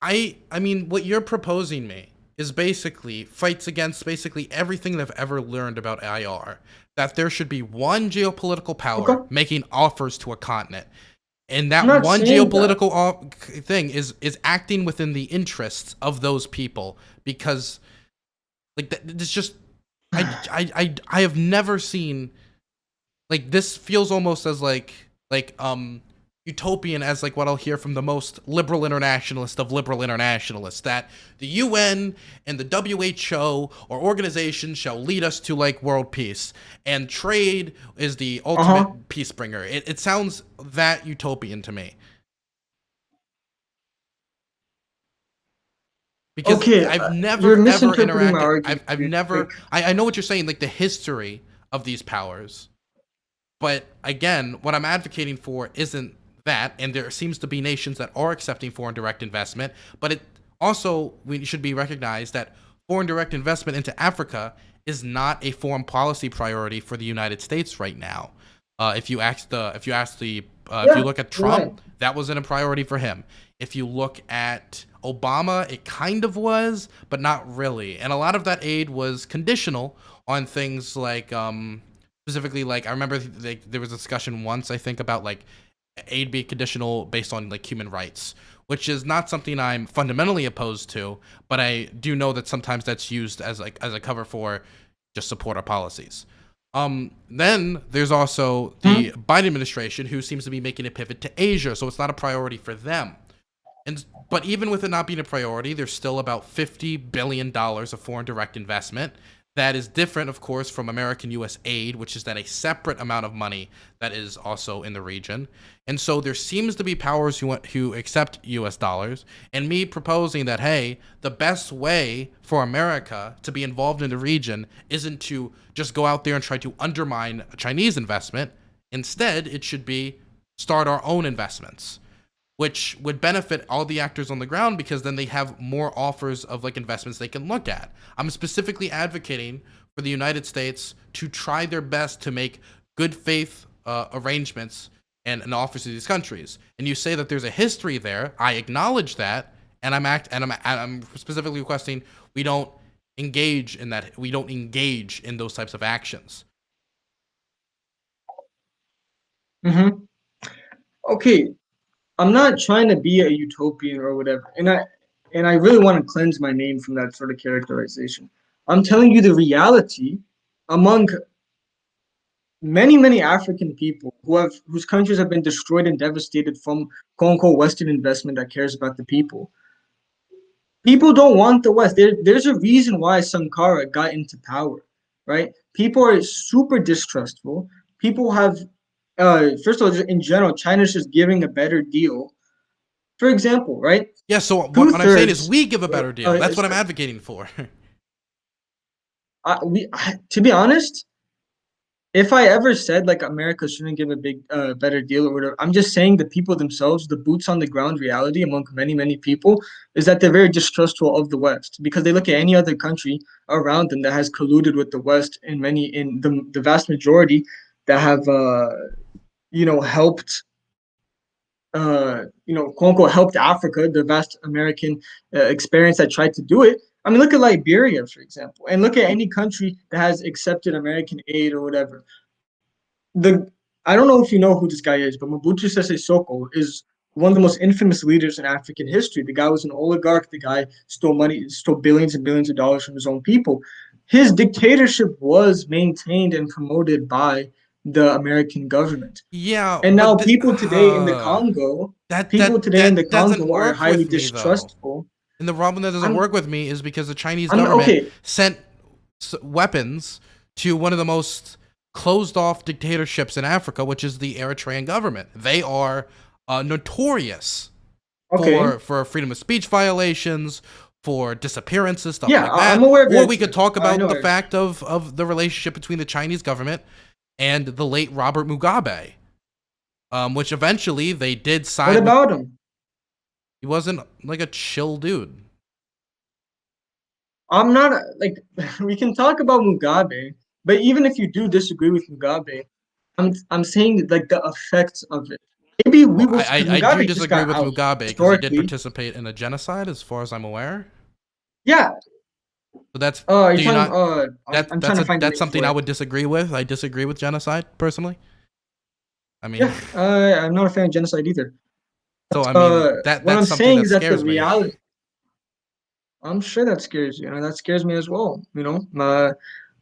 I mean, what you're proposing me is basically fights against basically everything that I've ever learned about IR. That there should be one geopolitical okay, power making offers to a continent, and I'm that not one saying that. geopolitical thing is acting within the interests of those people, because like it's just I have never seen like this. Feels almost as like utopian as like what I'll hear from the most liberal internationalist of liberal internationalists, that the UN and the WHO or organizations shall lead us to like world peace, and trade is the Uh-huh. ultimate peace bringer. It sounds that utopian to me, because Okay, I've you're never ever misinterpreting my interacted. argument. I've Dude. never. Like, I know what you're saying, like the history of these powers. But again, what I'm advocating for isn't that, and there seems to be nations that are accepting foreign direct investment, but it also we should be recognized that foreign direct investment into Africa is not a foreign policy priority for the United States right now. If you yeah, look at you're right. Trump, that wasn't a priority for him. If you look at Obama, it kind of was, but not really. And a lot of that aid was conditional on things like specifically, like I remember there was a discussion once, I think, about like aid being conditional based on like human rights, which is not something I'm fundamentally opposed to, but I do know that sometimes that's used as like as a cover for just support our policies. Then there's also the Mhm. Biden administration, who seems to be making a pivot to Asia, so it's not a priority for them. And but even with it not being a priority, there's still about $50 billion of foreign direct investment. That is different, of course, from American U.S. aid, which is then a separate amount of money that is also in the region. And so there seems to be powers who accept U.S. dollars. And me proposing that, hey, the best way for America to be involved in the region isn't to just go out there and try to undermine Chinese investment. Instead, it should be start our own investments, which would benefit all the actors on the ground because then they have more offers of like investments they can look at. I'm specifically advocating for the United States to try their best to make good faith arrangements and offers to these countries. And you say that there's a history there. I acknowledge that, and I'm specifically requesting we don't engage in that. We don't engage in those types of actions. Mm-hmm. Okay, I'm not trying to be a utopian or whatever, and I really want to cleanse my name from that sort of characterization. I'm telling you the reality among many African people whose countries have been destroyed and devastated from quote unquote Western investment that cares about the people. People don't want the West. There's a reason why Sankara got into power, right? People are super distrustful. People have, first of all, just in general, China's just giving a better deal. For example, right? Yeah, so what I'm saying is 2/3. we give a better deal. That's what I'm advocating for. To be honest, if I ever said like America shouldn't give a better deal or whatever, I'm just saying the people themselves, the boots on the ground reality among many people is that they're very distrustful of the West because they look at any other country around them that has colluded with the West in the vast majority that have helped quote unquote helped Africa, the vast American experience that tried to do it. I mean, look at Liberia, for example, and look at any country that has accepted American aid or whatever. I don't know if you know who this guy is, but Mobutu Sese Seko is one of the most infamous leaders in African history. The guy was an oligarch. The guy stole billions and billions of dollars from his own people. His dictatorship was maintained and promoted by the American government. Yeah, and now people today in the Congo, doesn't are work highly with me, distrustful. And the problem that doesn't work with me is because the Chinese government sent weapons to one of the most closed off dictatorships in Africa, which is the Eritrean government. They are notorious for freedom of speech violations, for disappearances, stuff like that. I'm aware of or we could talk about the fact of the relationship between the Chinese government and the late Robert Mugabe, which eventually they did side. What about him? He wasn't like a chill dude. I'm not like we can talk about Mugabe, but even if you do disagree with Mugabe, I'm saying like the effects of it. Maybe we will. I do disagree with Mugabe because he did participate in a genocide, as far as I'm aware. Yeah. So that's that's something I would disagree with. I disagree with genocide personally. I mean, I'm not a fan of genocide either. So I mean, that's what I'm something saying that is that scares the me. reality. I'm sure that scares you. That scares me as well. My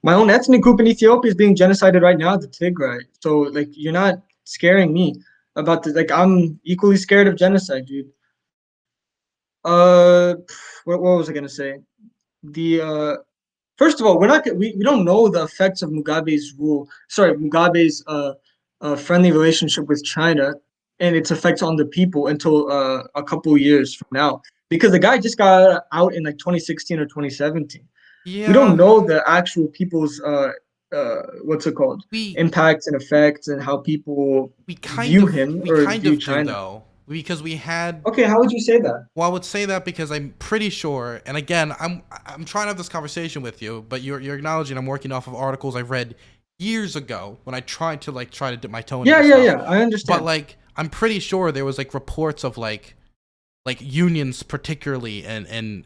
own ethnic group in Ethiopia is being genocided right now, the Tigray. So like, you're not scaring me about the like. I'm equally scared of genocide, dude. What was I gonna say? First of all, we don't know the effects of Mugabe's friendly relationship with China and its effects on the people until a couple years from now, because the guy just got out in like 2016 or 2017. Yeah. We don't know the actual people's what's it called? Impacts and effects and how people view him or view China. Though. Because we had. Okay, how would you say that? Well, I would say that because I'm pretty sure, and again, I'm trying to have this conversation with you, but you're acknowledging I'm working off of articles I read years ago when I tried to dip my toe into this stuff. I understand. But like, I'm pretty sure there was like reports of like unions, particularly in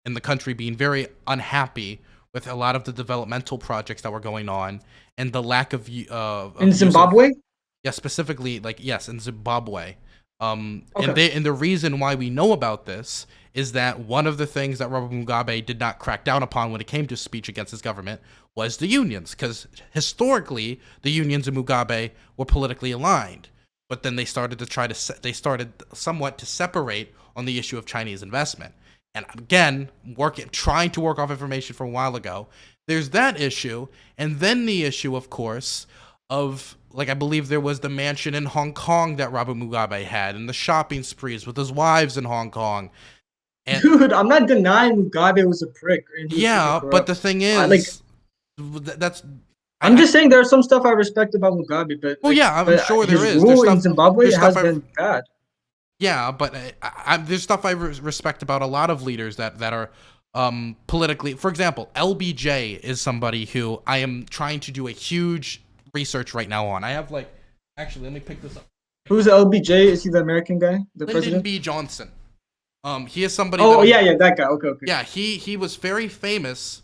the country, being very unhappy with a lot of the developmental projects that were going on and the lack of in Zimbabwe. Specifically, in Zimbabwe. And the reason why we know about this is that one of the things that Robert Mugabe did not crack down upon when it came to speech against his government was the unions, because historically the unions and Mugabe were politically aligned, but then they started somewhat to separate on the issue of Chinese investment. And again, trying to work off information from a while ago, there's that issue, and then the issue, of course, of I believe there was the mansion in Hong Kong that Robert Mugabe had, and the shopping sprees with his wives in Hong Kong. And, dude, I'm not denying Mugabe was a prick. But the thing is, that's I'm just saying there's some stuff I respect about Mugabe, but Well, yeah, I'm sure there his is. rule in Zimbabwe There's has stuff been bad. Yeah, but there's stuff I respect about a lot of leaders that are politically. For example, LBJ is somebody who I am trying to do a huge research right now on. I have like, actually, let me pick this up. Who's LBJ? Is he the American guy, the Lyndon president? B. Johnson. He is somebody. Oh, yeah, that guy. Okay. Yeah, he was very famous.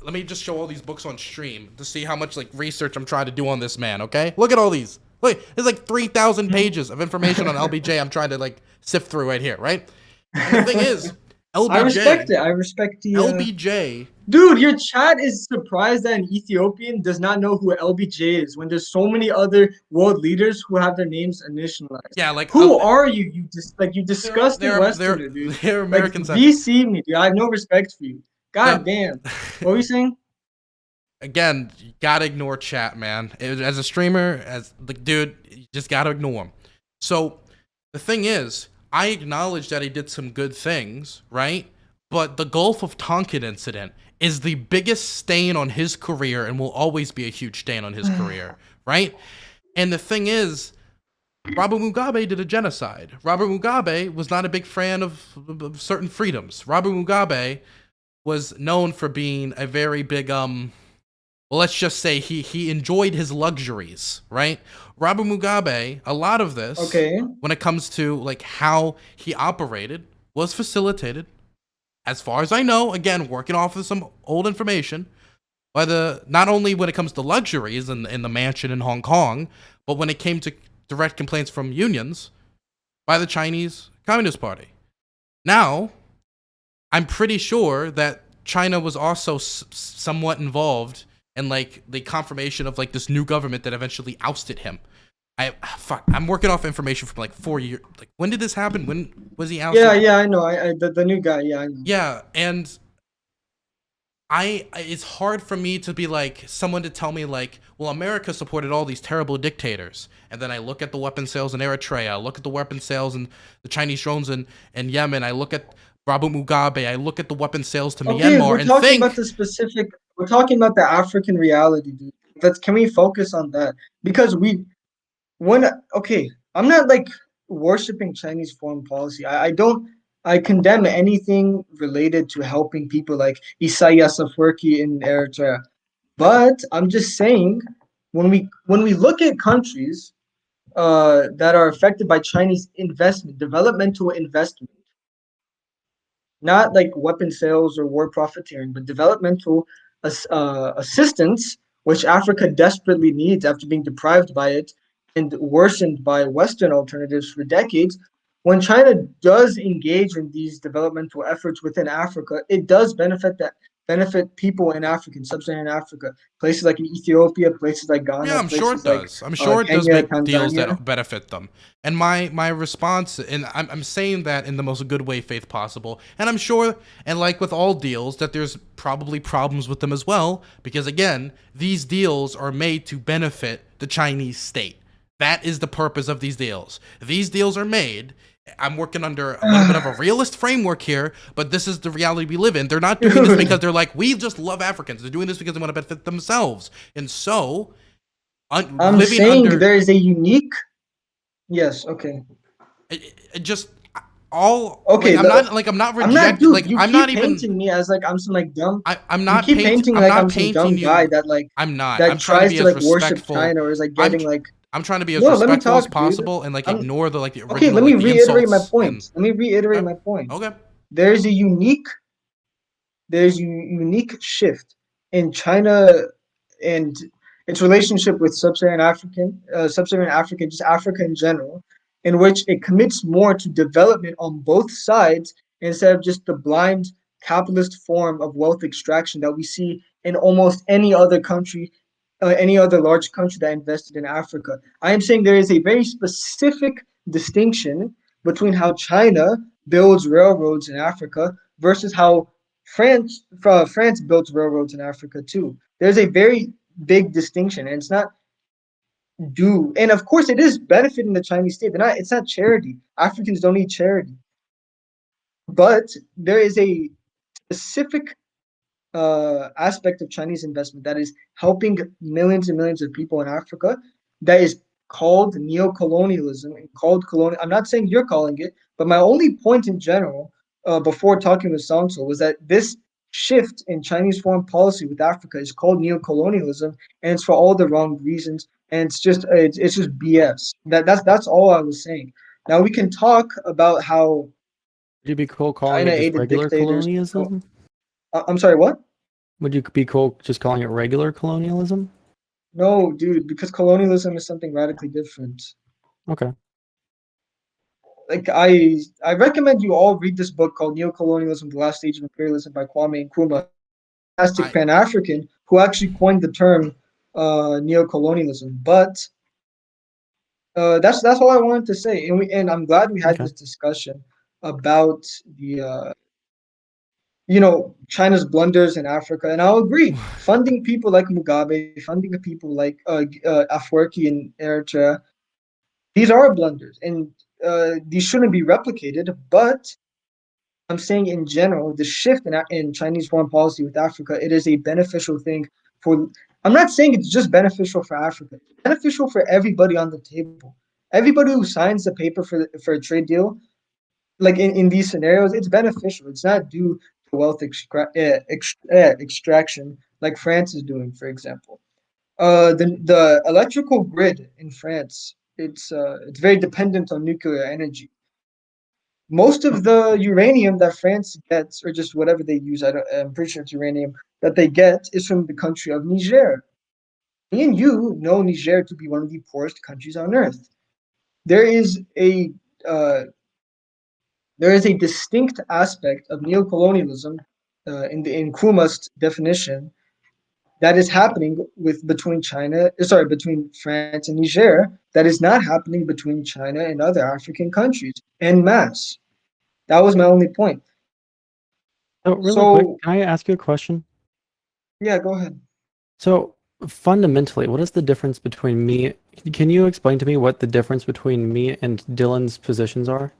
Let me just show all these books on stream to see how much like research I'm trying to do on this man. Okay, look at all these. Look, there's like 3,000 pages of information on LBJ. I'm trying to like sift through right here, right? And the thing is, LBJ. I respect it. I respect the LBJ. Dude, your chat is surprised that an Ethiopian does not know who LBJ is when there's so many other world leaders who have their names initialized. Yeah, like who are you? You disgusting Westerner, dude. They're Americans. Like, VC me, dude. I have no respect for you. God damn. What were you saying? Again, you gotta ignore chat, man. As a streamer, as the dude, you just gotta ignore him. So the thing is, I acknowledge that he did some good things, right? But the Gulf of Tonkin incident is the biggest stain on his career and will always be a huge stain on his career, right? And the thing is, Robert Mugabe did a genocide. Robert Mugabe was not a big fan of certain freedoms. Robert Mugabe was known for being a very big well, let's just say he enjoyed his luxuries, right? Robert Mugabe, a lot of this, when it comes to like how he operated, was facilitated, as far as I know, again, working off of some old information, by not only when it comes to luxuries in the mansion in Hong Kong, but when it came to direct complaints from unions, by the Chinese Communist Party. Now, I'm pretty sure that China was also somewhat involved and like the confirmation of like this new government that eventually ousted him. I'm working off information from like 4 years. Like, when did this happen? When was he ousted? Yeah, I know. The new guy. Yeah, I know. Yeah, and it's hard for me to be like someone to tell me like, well, America supported all these terrible dictators, and then I look at the weapon sales in Eritrea, I look at the weapon sales and the Chinese drones in Yemen, I look at Robert Mugabe, I look at the weapon sales to Myanmar, and talking about the specific. We're talking about the African reality, dude. Can we focus on that? Because I'm not like worshiping Chinese foreign policy. I condemn anything related to helping people like Isaias Afwerki in Eritrea. But I'm just saying, when we look at countries that are affected by Chinese investment, developmental investment, not like weapon sales or war profiteering, but developmental assistance, which Africa desperately needs after being deprived by it and worsened by Western alternatives for decades. When China does engage in these developmental efforts within Africa, it does benefit people in Africa, in sub-Saharan Africa, places like in Ethiopia, places like Ghana. Yeah, I'm sure it does. I'm sure it does make deals that benefit them. And my response, and I'm saying that in the most good way faith possible. And I'm sure, and like with all deals, that there's probably problems with them as well, because again, these deals are made to benefit the Chinese state. That is the purpose of these deals. These deals are made. I'm working under a little bit of a realist framework here, but this is the reality we live in. They're not doing this because they're like, we just love Africans. They're doing this because they want to benefit themselves. And so, I'm saying there is a unique. Yes. Okay. It just all. Okay. Like, I'm not rejecting. Like, I'm not even painting me as like I'm some like dumb. I'm not you keep painting like I'm some dumb you. guy that like. I'm not. That I'm trying tries to be like as worship respectful. China or is like getting I'm trying to be as respectful as possible and like ignore the like the original. Okay, let me like, reiterate my point. Okay. There's a unique shift in China and its relationship with sub-Saharan Africa, just Africa in general, in which it commits more to development on both sides instead of just the blind capitalist form of wealth extraction that we see in almost any other country, any other large country that invested in Africa. I am saying there is a very specific distinction between how China builds railroads in Africa versus how France builds railroads in Africa too. There's a very big distinction, and it's not due. And of course, it is benefiting the Chinese state. It's not charity. Africans don't need charity. But there is a specific aspect of Chinese investment that is helping millions and millions of people in Africa that is called neo-colonialism and called colonial. I'm not saying you're calling it, but my only point in general, before talking with Sondsol, was that this shift in Chinese foreign policy with Africa is called neo-colonialism, and it's for all the wrong reasons, and it's just BS. That's all I was saying. Now we can talk about how Would you be cool calling China it just aided regular dictators. colonialism? I'm sorry, what? Would you be cool just calling it regular colonialism? No, dude, because colonialism is something radically different. Okay. Like I recommend you all read this book called Neocolonialism: The Last Stage of Imperialism by Kwame Nkrumah, fantastic I Pan-African who actually coined the term neocolonialism. But that's all I wanted to say, and I'm glad we had Okay. this discussion about the China's blunders in Africa, and I'll agree. Funding people like Mugabe, funding people like Afwerki in Eritrea, these are blunders, and these shouldn't be replicated. But I'm saying in general, the shift in Chinese foreign policy with Africa, it is a beneficial thing for. I'm not saying it's just beneficial for Africa. It's beneficial for everybody on the table. Everybody who signs the paper for a trade deal, like in these scenarios, it's beneficial. It's not due to extraction like France is doing, for example. The electrical grid in France, it's very dependent on nuclear energy. Most of the uranium that France gets, or just whatever they use, I'm pretty sure it's uranium that they get, is from the country of Niger. Me and you know Niger to be one of the poorest countries on earth. There is a uh, there is a distinct aspect of neocolonialism in Nkrumah's definition that is happening between France and Niger that is not happening between China and other African countries en masse. That was my only point. So really quick, So can I ask you a question? yeah, go ahead. So fundamentally, what is the difference between me? Can you explain to me what the difference between me and Dylan's positions are?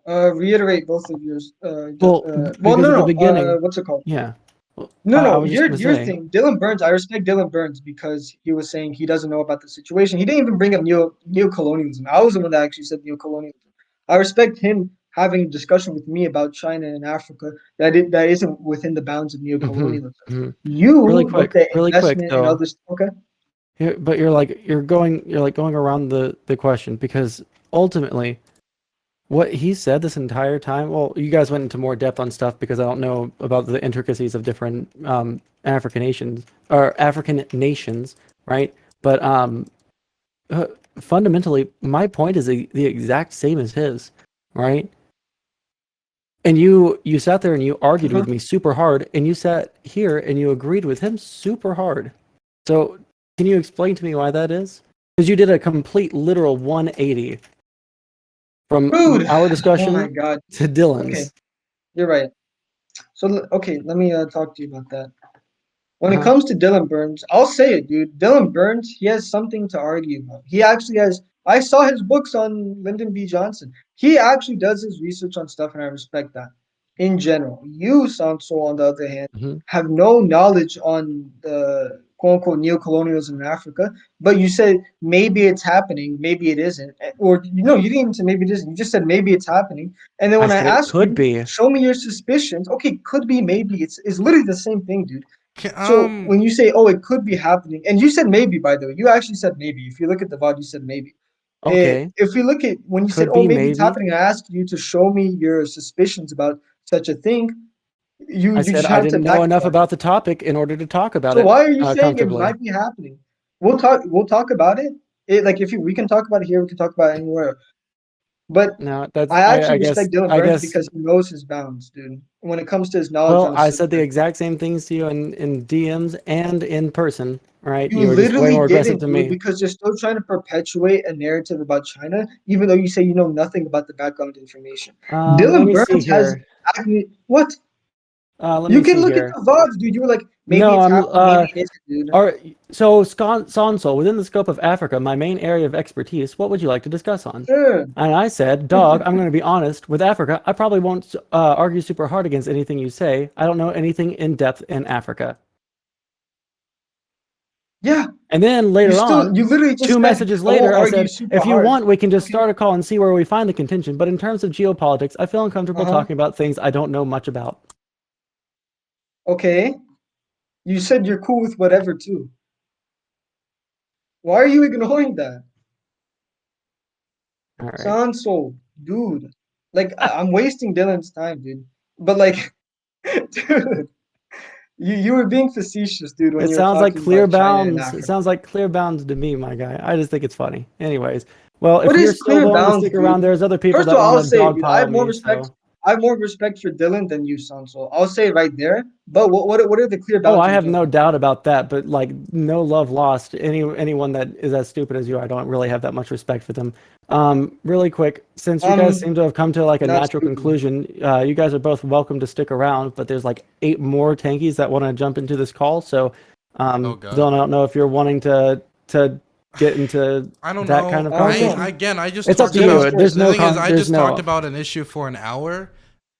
Reiterate both of yours. Well, Well, because no, at the no. beginning, What's it called? yeah. Well, No, I no. was just gonna Your say, thing, Dylan Burns. I respect Dylan Burns because he was saying he doesn't know about the situation. He didn't even bring up neocolonialism. I was the one that actually said neocolonialism. I respect him having a discussion with me about China and Africa that isn't within the bounds of hmm neocolonialism. hmm You with the really quick investment and though. others. Okay. But you're going around the question because ultimately, what he said this entire time. Well, you guys went into more depth on stuff because I don't know about the intricacies of different African nations, right? But uh, fundamentally, my point is the exact same as his, right? And you sat there and you argued Uh-huh. with me super hard, and you sat here and you agreed with him super hard. So can you explain to me why that is? Because you did a complete literal 180 from Rude. our Oh my discussion God. to Okay, Dylan's. you're right. So okay, let me talk to you about that. When it Uh-huh. comes to Dylan Burns, I'll say it, dude. Dylan Burns, he has something to argue about. He actually has. I saw his books on Lyndon B. Johnson. He actually does his research on stuff, and I respect that. In general, you, Sanso, on the other hand, hmm have no knowledge on the quote unquote neocolonialism in Africa, but you said maybe it's happening, maybe it isn't. Or you didn't even say maybe it isn't. You just said maybe it's happening. And then I when I said it ask could you, be. show me your suspicions. Okay, could be, maybe. It's literally the same thing, dude. can, So when you say, "Oh, it could be happening," and you said maybe, by the way, you actually said maybe. If you look at the VOD, you said maybe. Okay, If you look at when you said, could "Oh, be maybe it's maybe. happening," I asked you to show me your suspicions about such a thing. I You said just I had to didn't know enough backtrack. about the topic in order to talk about So it why are you saying it comfortably. might be happening? We'll talk about it. Like if we can talk about it here, we can talk about it anywhere. But No, that's I I actually guess respect Dylan I Burns guess. because he knows his bounds, dude. When it comes to his knowledge Well, on a I said the subject. exact same things to you in DMs and in person, right? You You were just way literally more aggressive didn't, than dude, me. because you're still trying to perpetuate a narrative about China, even though you say you know nothing about the background information. Let Dylan me see Burns has here. acne. What? Let You me can see look at here. the VODs, dude. You were like, maybe No, it's I'm happening, maybe it isn't, dude. Sondsol, within the scope of Africa, my main area of expertise, what would you like to discuss on? Sure. And I said, dog, I'm going to be honest, with Africa, I probably won't argue super hard against anything you say. I don't know anything in depth in Africa. Yeah. And then later on, You literally just two said messages I won't later, I argue said, super if you hard. want, we can just Okay. start a call and see where we find the contention. But in terms of geopolitics, I feel uncomfortable Uh-huh. talking about things I don't know much about. Okay. You said you're cool with whatever too. Why are you ignoring that? All right. Sondsol, dude. Like I'm wasting Dylan's time, dude. But like, dude, you were being facetious, dude, when It you were sounds like talking clear about China and bounds. It Africa. sounds like clear bounds to me, my guy. I just think it's funny. Anyways, well, if What you're is still clear willing to bounds, stick around, dude? there's other people First of that all, want I'll to say, dude, dogpile me. So, I have more respect for Dylan than you, Sonso. I'll say it right there. But what are the clear oh, bounds I you're have no doing? doubt about that. But like, no love lost. Anyone that is as stupid as you, I don't really have that much respect for them. Really quick, since you guys seem to have come to like a Not natural stupid. conclusion, you guys are both welcome to stick around. But there's like 8 more tankies that want to jump into this call. So, Oh god. Dylan, I don't know if you're wanting to get into I don't that kind know. of I don't know. conversation. I just It's up talked to Dylan's you. about There's choice. the no thing is I there's just talked no about an issue for an hour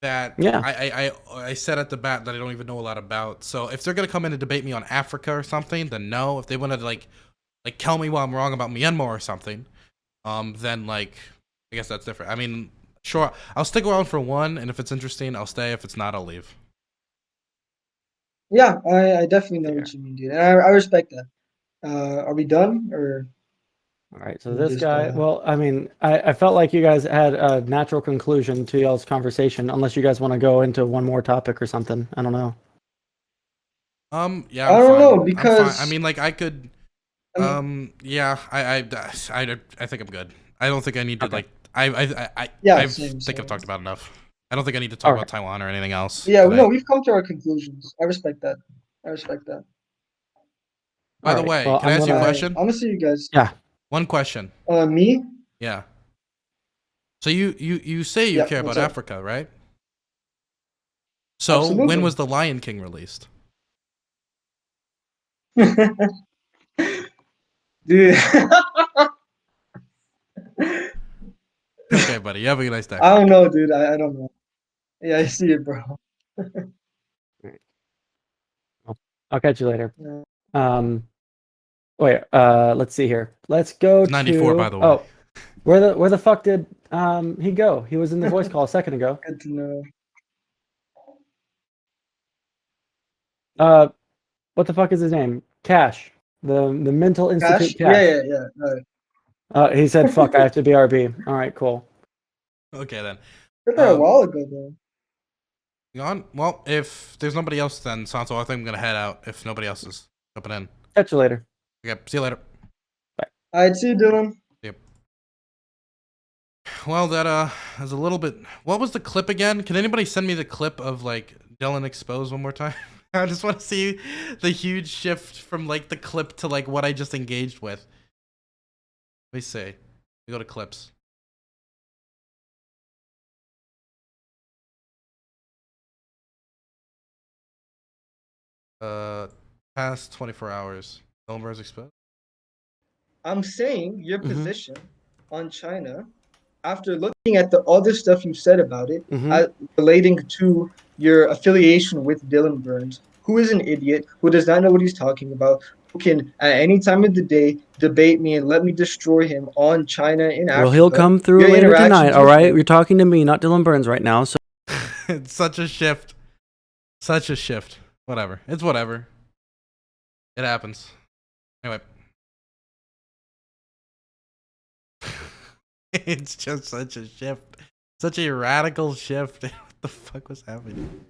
that yeah. I said at the bat that I don't even know a lot about. So if they're gonna come in and debate me on Africa or something, then no. If they want to like tell me why I'm wrong about Myanmar or something, then like I guess that's different. I mean, sure, I'll stick around for one, and if it's interesting, I'll stay. If it's not, I'll leave. Yeah, I definitely know There. what you mean, dude. And I respect that. Are we done or All right, so we this just guy, well, I mean, I felt like you guys had a natural conclusion to y'all's conversation, unless you guys want to go into one more topic or something. I don't know. Yeah, I I'm don't know fine. I'm fine. I because mean, like I could. I mean Yeah, I think I'm good. I don't think I need to Okay. like. I yeah, think I've same. talked about enough. I don't think I need to talk All about right. Taiwan or anything else Yeah, no, today. we've come to our conclusions. I respect that. I respect that. By All the right. way, Well, can I ask you a I'm question? gonna see you guys. yeah. One question. Me? Yeah. So you say you Yeah, care what's about up? Africa, right? So when Absolutely. was The Lion King released? Dude. Okay, buddy. You have a nice day. I don't know, dude. I don't know. Yeah, I see it, bro. All right. Well, I'll catch you later. Yeah. Um, wait. Let's see here. Let's go It's 94, by to. the way. Oh, where the fuck did he go? He was in the voice call a second ago. Good to know. Uh, what the fuck is his name? Cash. The Mental Cash? Institute Yeah, Cash. yeah, yeah. All right. He said, "Fuck, I have to BRB." All right, cool. Okay then. Good for a while ago, though. You on? Well, if there's nobody else, then Santo, I think I'm gonna head out. If nobody else is jumping in. Catch you later. Okay. See you later. Bye. All right, see you, Dylan. Yep. Well, that is a little bit. What was the clip again? Can anybody send me the clip of like Dylan exposed one more time? I just want to see the huge shift from like the clip to like what I just engaged with. Let me see. We go to clips. Past 24 hours. DylanBurns exposed. I'm saying your Mm-hmm. position on China, after looking at the other stuff you said about it, Mm-hmm. relating to your affiliation with Dylan Burns, who is an idiot, who does not know what he's talking about, who can at any time of the day debate me and let me destroy him on China in Well, he'll Africa. come through Your later tonight. interactions All with right, him. you're talking to me, not Dylan Burns, right now. So It's such a shift. Such a shift. Whatever. It's whatever. It happens. Anyway. It's just such a shift. Such a radical shift. What the fuck was happening?